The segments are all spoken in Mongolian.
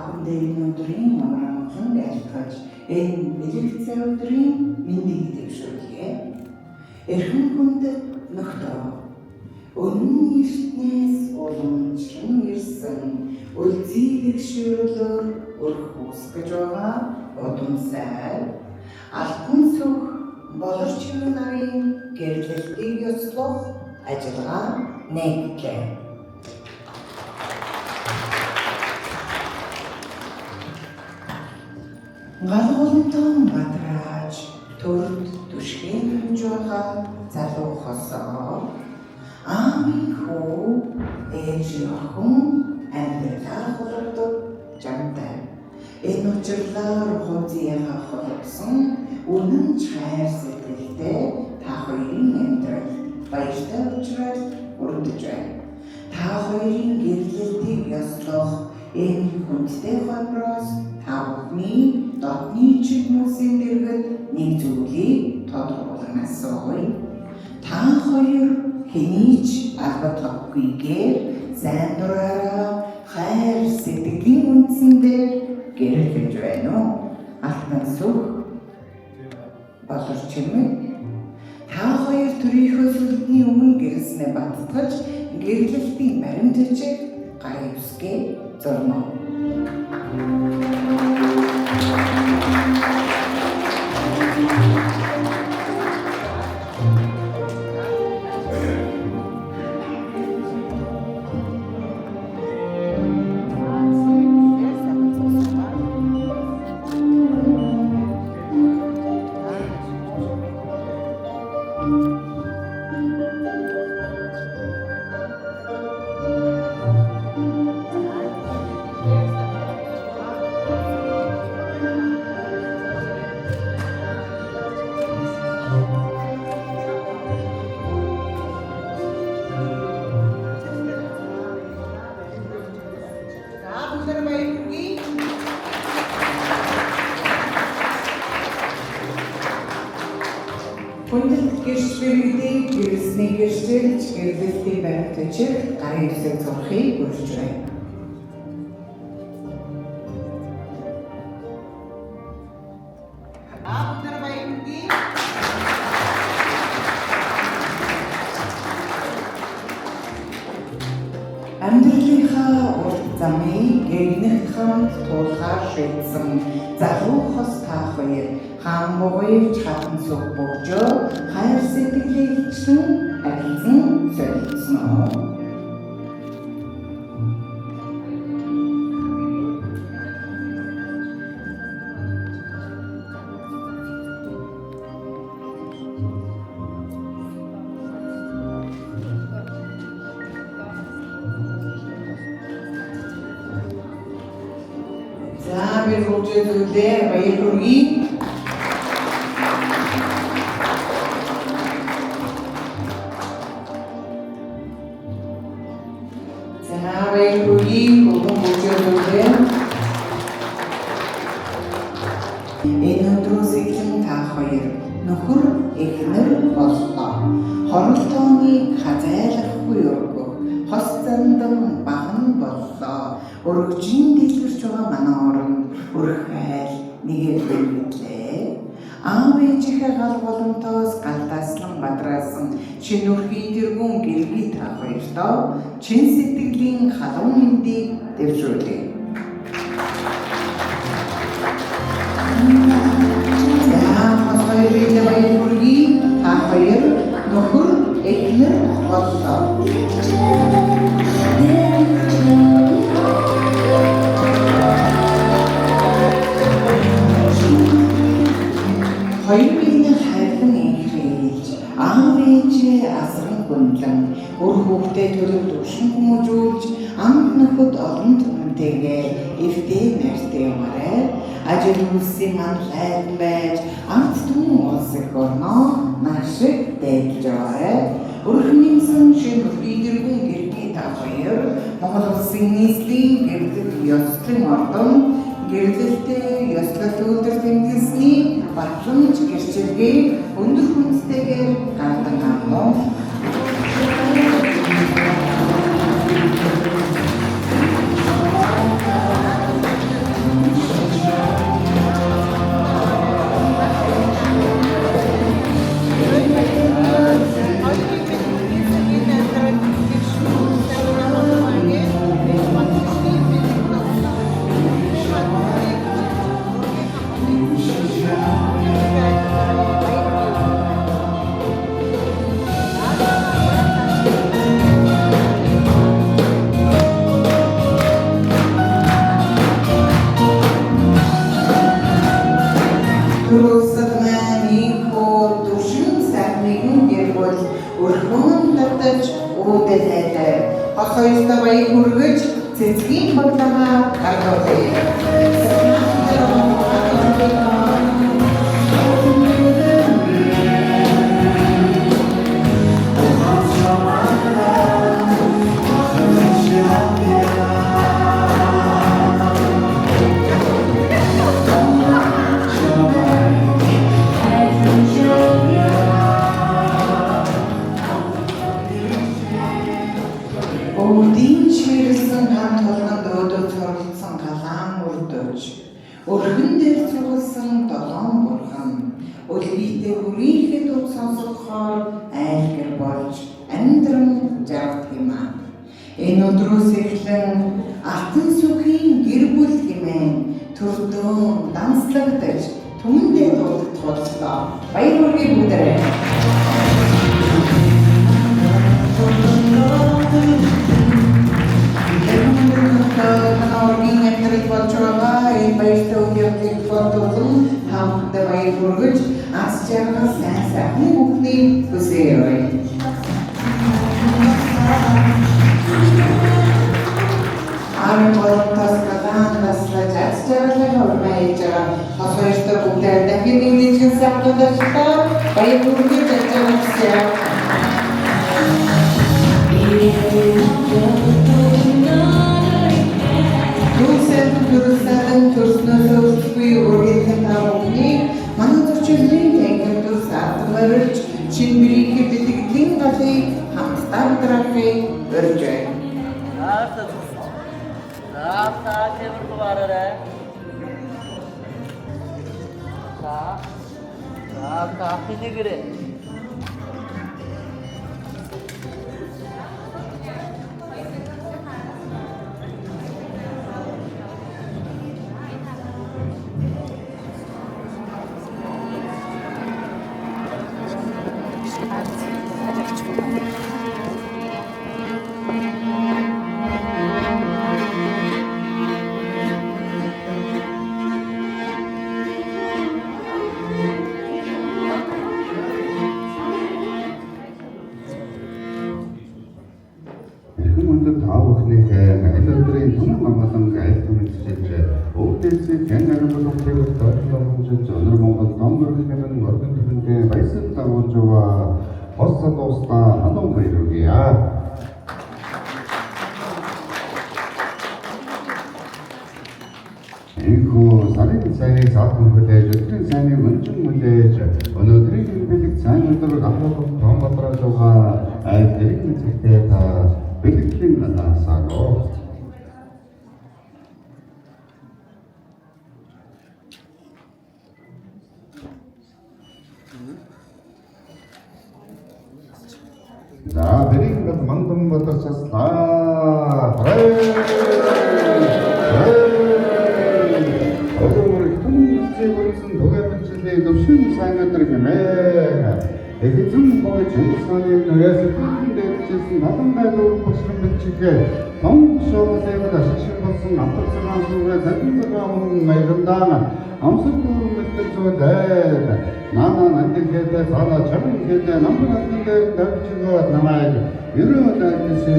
Таахандаа энэ өдрийн амралтанд айлтгаж энэ бэлэгцээ өдрийн мэндийг дэвшүүлье. Эрхэм хүндэт нөхдөө өнөн эртнээс уламжлан ирсэн үлзий гişүрэлөөр өрх үсгэж байгаа удам сайд алтан сүх болорч нарын гэрлэлтийг ёслох ажиллагаа нэгдлээ. Галгуултан бадраач төрд түшгийн хэмжүүгээ залуу хосоо аамын хүү ээж охин амьдралаа холбогдох жантай. Энэ учирлаар хуудияга холбосон үнэн чайр сэтгэлтэй та хоёрын амьдрал баяртай учраас өрдөж байна. Та хоёрын гэрлэлтийг ёслох энэ хүндэтэй хонброос та бүхний дотны чигмүсийн дэргэд нэг зүйлийг тодорхойлон асууя. Та хоёр хэний ч албадлаггүйгээр сайн дураараа хайр сэтгэлийн үндсэн дээр гэрлэж байна уу? Алтан сүх болорч чимээ. Та хоёр төрийнхөө сүлдний өмнө гэрлснээ баттгаж гэрлэлтийн баримтчиг гай үсгээ зурно. Хүндэт гэрчлэлүүдийг гэрэлсний гэрчлэлж гэрлэлтийн баримтчиг гарын үсэг зурхыг үрж байна. Амьдралынхаа урт замыг гэгнэх хамт туулахаар шийдсэн залуу хос та хоёр хаан бугуйч хатан сүх бөгжөө хайр сэтгэлийг ичлэн арилсан солилцсон уу? За би хөгжүүлээ баяр хүргэе. Энэ өдрөөс эхлэн та хоёр нөхөр эхнэр боллоо. Хоролтооны хазайлахгүй өргөх хос зандан баган боллоо. Өргөжийн дэлгэрч байгаа манай орон өрх айл нэгээр бэлгэлээ. Аав ээжийнхээ гал боломтоос галдааслан бадраасан шинэ өрхийн тэргүүн гэргий та хоёртоо чин сэтгэлийн халуун мэндийг дэвшүүлээ. Та хоёр нөхөр эхнэр боллоо. Хоёрын хайрын инхрийлж аав ээжээ асран гүнлэн өр хүүхдээ төлөв дүүшин хүмүүжүүлж амт нөхөд олон түмэнтэйгээ эвтэй нартай яваарай. Ажил үйлсийн манлайд байж амт түмэн улсыг орноо нашиг дээлж яваарай. Өрхнийсэн шинэ өрхийдэргэн гэргий та хоёр Монгол улсын нийслэлийн гэрлэл ёслолын ордон гэрлэлтэй ёслол үйлдвэр тэмдэглэсний батламж гэрчлэгийг өндөр хүндэтэйгээр гардан авно. сайтай хосоёстой баяр хүргэж цэцгийн багтагаа гаргуулъя. Өвдийн чирсэн хамт толгонд өөдөө цорлсон галаан өрдөж өргөн дээр цугласан долоон бурхан өлбийтэй хүрээхэд үг сонсохоор айлгэр болж амьдран жаргах юм аа. Энэ өдрөөс эхлэн алтан сүхийн гэр бүл хэмээн төрдөөн данслагдаж түмэндээ дуудах боллоо. Баяр хүргэе бүгдээрээ. Хамтдаа баяр хүргэж аз жаргал сайн сайхан бүхний хүсээрэй. Амболтос гадаандаслаж аз жаргалыг хурмааж байгаа хосоёстой бүгдээ дахин нэгэн сайхнуудаа баяр хүргэж ажигласан. Төрсөн төрснөөсөө үргэлжлэн таавны манай зочилын тэнгэр саатгалж чинбэрийг бэлтгэлийн галыг хамтдаа драхыг өржээ. Заата кемэр дуаараа. Заата хинэгэрэ. Өдрийн түмэн амгалан айлтгын хэлж өвдөлсөй гэнээр боловчрол тойломжж өнөр Монгол номрын ордон төрөндөө баясан дагуулжва хоссод уста хануу баяргийа. Энэхүү сарын сайныг саатан хүлээж өдрийн сайныг мөнжин хүлээж өнөөдрийн бэлэг сайн өдөр ахлах том батраж байгаа айлтгын цагтаа та бэлэглийн наасаа За бэрийнгэд мандам батарчаслаа. Өөр хүмүүстийг өрсөн түгээмжлээ төвшин сайн өдөр хэмээн. Эхэзэн богой Чингисхааны нөөс дээрчсэн надамтай дөрөв босрон бичгээ том шоутэйд ашигшин болсон автоцгаан сүрэ задмага маягандаа амсар дөрөв мэтгэж зүйдээ наана нандинхэтэ цаана чаминхэтэ намбар андингээр давчгаа намайг ерөөд альсэн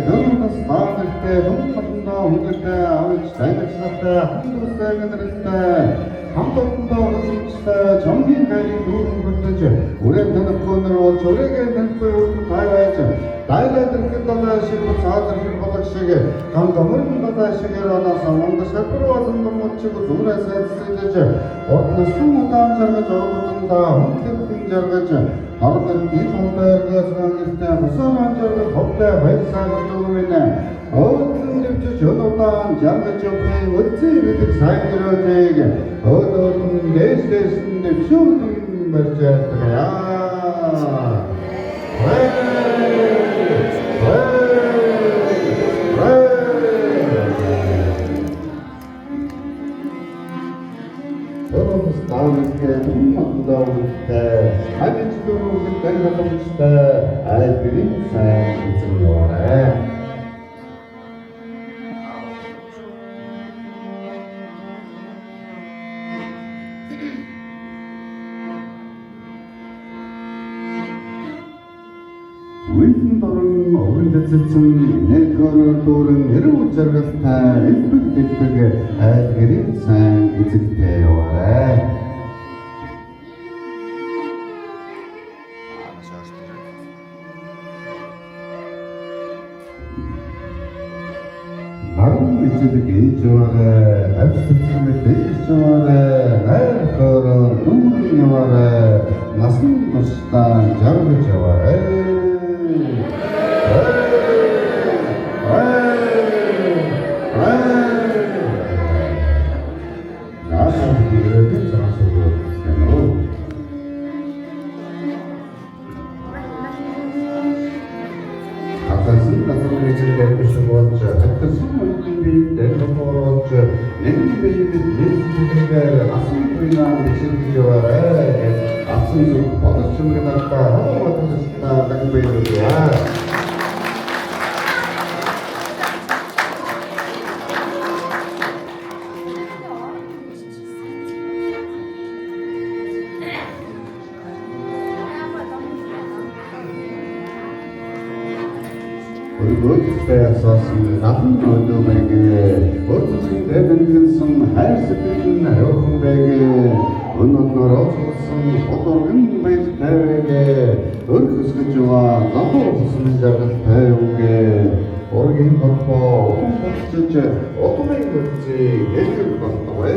дөрөвс таахтай думхандаа хүндэтэй авч тайгчнаатай хамтустай гэнэрэлтэй хамтдаа хөлжтэй чонгийн гайрын дүүрэн бүрдэж үрэн танахгүй болж үрээгээ танахгүй өргөн тайваач дайлаад ирэхэд даа шиг цаазар хэр болох шиг гам гомрын даа шигээр анаас монгол шатар болон домчиг зүрээс сайдсэж ордноос удаан жаргаж оргодондаа хүндлэн жаргаж хардсан бие хонтойгоос гэртээ хосоон жаргаж ховтой баясаа дүүрэнэ өөдөн дэвч өнөдөн жаргаж явах үгүй гэдэг сайн гэрөөтэйг өөдөн дэстэсэн дэвшүүлэн барьж яа. Үйлэн дорн овгон дэцэлсэн нэггээр дүүрэн эрүү жаргалтай элбэг дэлбэг айл гэрийн сайн эзэгтэй яваарай. Наран эзэлэг ээж яваарай, авчилсан дэвж яваарай, найр хөөрөө дүүрэн яваарай, насан тусдаа жаргаж яваарай. Өөртөөсөө надан өнөө байгээ өөртөө дэвэнсэн хайр сэтгэл нь явхан байгээ өнөөр оцсон одоргон байгээ өөрөөсгөж яваа замбар усан жаргалтай үгээ оргийн холбоо ухамсарч отомыг үзье хэлбэр болтовэ.